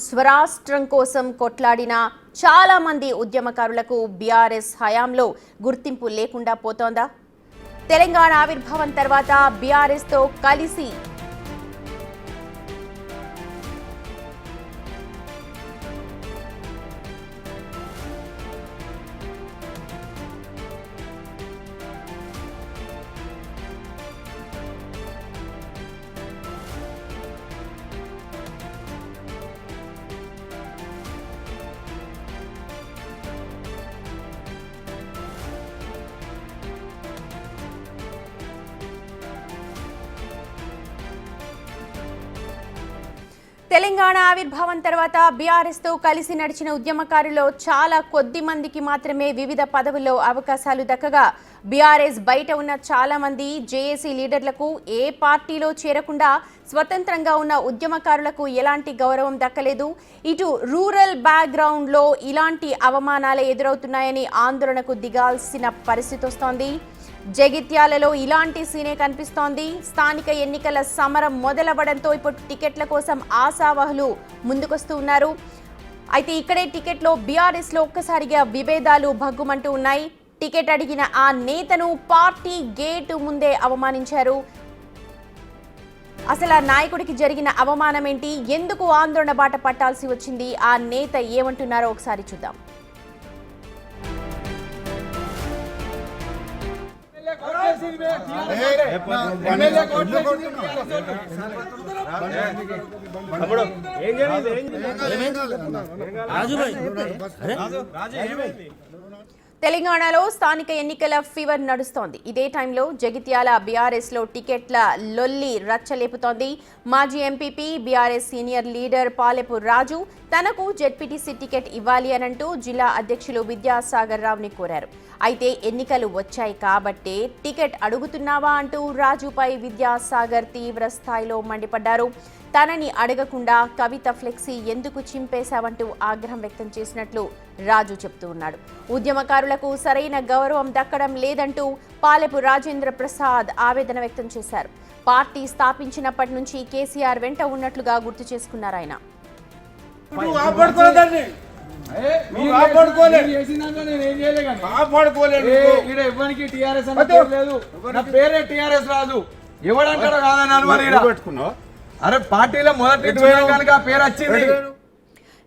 స్వరాష్ట్రం కోసం కొట్లాడిన చాలా మంది ఉద్యమకారులకు బీఆర్ఎస్ హయాంలో గుర్తింపు లేకుండా పోతోందా? తెలంగాణ ఆవిర్భావం తర్వాత బీఆర్ఎస్ తో కలిసి తెలంగాణ ఆవిర్భావం తర్వాత బీఆర్ఎస్ తో కలిసి నడిచిన ఉద్యమకారుల్లో చాలా కొద్ది మందికి మాత్రమే వివిధ పదవుల్లో అవకాశాలు దక్కగా బీఆర్ఎస్ బయట ఉన్న చాలా మంది జేఏసీ లీడర్లకు ఏ పార్టీలో చేరకుండా స్వతంత్రంగా ఉన్న ఉద్యమకారులకు ఎలాంటి గౌరవం దక్కలేదు. ఇటు రూరల్ బ్యాక్గ్రౌండ్లో ఇలాంటి అవమానాలే ఎదురవుతున్నాయని ఆందోళనకు దిగాల్సిన పరిస్థితి వస్తోంది. జగిత్యాలలో ఇలాంటి సీనే కనిపిస్తోంది. స్థానిక ఎన్నికల సమరం మొదలవ్వడంతో ఇప్పుడు టికెట్ల కోసం ఆశావహులు ముందుకొస్తూ ఉన్నారు. అయితే ఇక్కడే టికెట్లో బీఆర్ఎస్లో ఒక్కసారిగా విభేదాలు భగ్గుమంటూ ఉన్నాయి. టికెట్ అడిగిన ఆ నేతను పార్టీ గేటు ముందే అవమానించారు. అసలు ఆ నాయకుడికి జరిగిన అవమానం ఏంటి, ఎందుకు ఆందోళన బాట పట్టాల్సి వచ్చింది, ఆ నేత ఏమంటున్నారో ఒకసారి చూద్దాం. తెలంగాణలో స్థానిక ఎన్నికల ఫీవర్ నడుస్తోంది. ఇదే టైంలో జగిత్యాల బీఆర్ఎస్ లో టికెట్ల లొల్లి రచ్చలేపుతోంది. మాజీ MPP BRS senior leader Palepu Raju తనకు జెడ్పీటీసీ టికెట్ ఇవ్వాలి అనంటూ జిల్లా అధ్యక్షులు విద్యాసాగర్ రావుని కోరారు. అయితే ఎన్నికలు వచ్చాయి కాబట్టే టికెట్ అడుగుతున్నావా అంటూ రాజుపై విద్యాసాగర్ తీవ్ర స్థాయిలో మండిపడ్డారు. తనని అడగకుండా కవిత ఫ్లెక్సీ ఎందుకు చింపేశావంటూ ఆగ్రహం వ్యక్తం చేసినట్లు రాజు చెప్తూ ఉన్నాడు. ఉద్యమకారులకు సరైన గౌరవం దక్కడం లేదంటూ పాలెపు రాజేంద్ర ప్రసాద్ ఆవేదన వ్యక్తం చేశారు. పార్టీ స్థాపించినప్పటి నుంచి కేసీఆర్ వెంట ఉన్నట్లుగా గుర్తు చేసుకున్నారు ఆయన.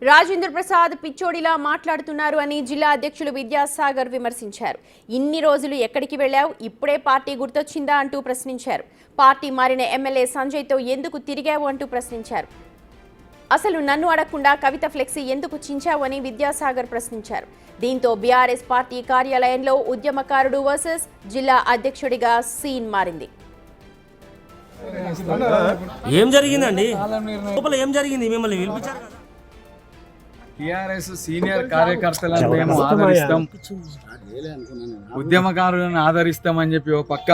రాజేంద్ర ప్రసాద్ పిచ్చోడిలా మాట్లాడుతున్నారు అని జిల్లా అధ్యక్షులు విద్యాసాగర్ విమర్శించారు. ఇన్ని రోజులు ఎక్కడికి వెళ్లావు, ఇప్పుడే పార్టీ గుర్తొచ్చిందా అంటూ ప్రశ్నించారు. పార్టీ మారిన ఎమ్మెల్యే సంజయ్తో ఎందుకు తిరిగావు అంటూ ప్రశ్నించారు. అసలు నన్ను అడగకుండా కవిత ఫ్లెక్సీ ఎందుకు చించావు అని విద్యాసాగర్ ప్రశ్నించారు. దీంతో బీఆర్ఎస్ పార్టీ కార్యాలయంలో ఉద్యమకారుడు వర్సెస్ జిల్లా అధ్యక్షుడిగా సీన్ మారింది. ఏం జరిగిందండి, లోపల ఏం జరిగింది? మిమ్మల్ని పిలిపించారు కదా. టిఆర్ఎస్ సీనియర్ కార్యకర్తలను మేము ఆదరిస్తాం, ఉద్యమకారులను ఆదరిస్తామని చెప్పి ఓ పక్క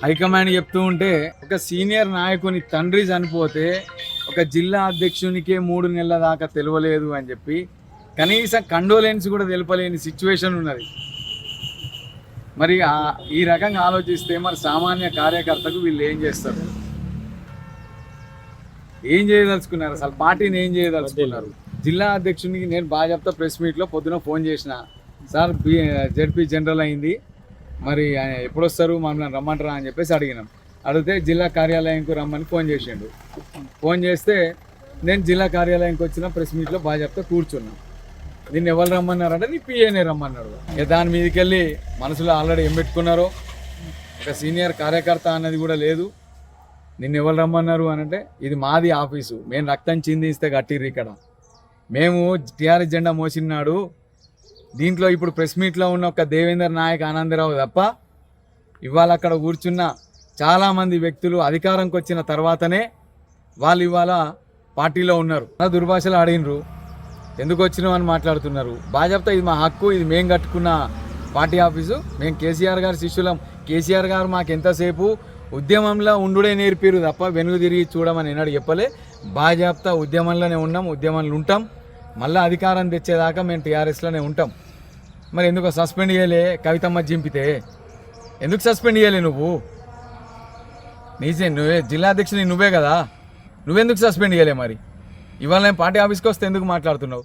హైకమాండ్ చెప్తూ ఉంటే, ఒక సీనియర్ నాయకుని తండ్రి చనిపోతే ఒక జిల్లా అధ్యక్షునికే 3 నెలల దాకా తెలియలేదు అని చెప్పి కనీసం కండోలెన్స్ కూడా తెలపలేని సిచ్యువేషన్ ఉన్నది. మరి ఈ రకంగా ఆలోచిస్తే మరి సామాన్య కార్యకర్తకు వీళ్ళు ఏం చేస్తారు, ఏం చేయదలుచుకున్నారు, అసలు పార్టీని ఏం చేయదలుచుకున్నారు? జిల్లా అధ్యక్షునికి నేను బాగా చెప్తా, ప్రెస్ మీట్లో పొద్దున ఫోన్ చేసిన, సార్ జెడ్పీ జనరల్ అయింది, మరి ఎప్పుడు వస్తారు, మమ్మల్ని రమ్మంటారా అని చెప్పేసి అడిగినాం. అడిగితే జిల్లా కార్యాలయంకు రమ్మని ఫోన్ చేసిండు. ఫోన్ చేస్తే నేను జిల్లా కార్యాలయంకి వచ్చిన ప్రెస్ మీట్లో బాగా చెప్తా కూర్చున్నాను. నిన్ను ఎవరు రమ్మన్నారంటే నీ పిఏనే రమ్మన్నాడు. దాని మీదకి వెళ్ళి మనసులో ఆల్రెడీ ఏం పెట్టుకున్నారో, ఒక సీనియర్ కార్యకర్త అన్నది కూడా లేదు. నిన్ను ఎవరు రమ్మన్నారు అనంటే, ఇది మాది ఆఫీసు, మేము రక్తం చిందిస్తే కట్టిర్రు, ఇక్కడ మేము టీఆర్ఎస్ జెండా మోసినాడు. దీంట్లో ఇప్పుడు ప్రెస్ మీట్లో ఉన్న ఒక దేవేందర్ నాయక్ ఆనందరావు తప్ప ఇవాళ అక్కడ కూర్చున్న చాలామంది వ్యక్తులు అధికారంకి వచ్చిన తర్వాతనే వాళ్ళు ఇవాళ పార్టీలో ఉన్నారు. దుర్భాషలు ఆడినరు, ఎందుకు వచ్చినావు అని మాట్లాడుతున్నారు. బాగా చెప్తా, ఇది మా హక్కు, ఇది మేము కట్టుకున్న పార్టీ ఆఫీసు, మేము కేసీఆర్ గారి శిష్యులం. కేసీఆర్ గారు మాకు ఎంతసేపు ఉద్యమంలో ఉండుడే నేర్పిరు తప్ప వెనుక తిరిగి చూడమని ఎన్నాడు చెప్పలే. బాగా చెప్తా, ఉద్యమంలోనే ఉన్నాం, ఉద్యమంలో ఉంటాం, మళ్ళీ అధికారం తెచ్చేదాకా మేము టీఆర్ఎస్లోనే ఉంటాం. మరి ఎందుకు సస్పెండ్ చేయలే? కవితమ్మ జింపితే ఎందుకు సస్పెండ్ చేయలే? నువ్వే జిల్లా అధ్యక్షుని, నువ్వే కదా, నువ్వెందుకు సస్పెండ్ చేయలే? మరి ఇవాళ నేను పార్టీ ఆఫీస్కి వస్తే ఎందుకు మాట్లాడుతున్నావు?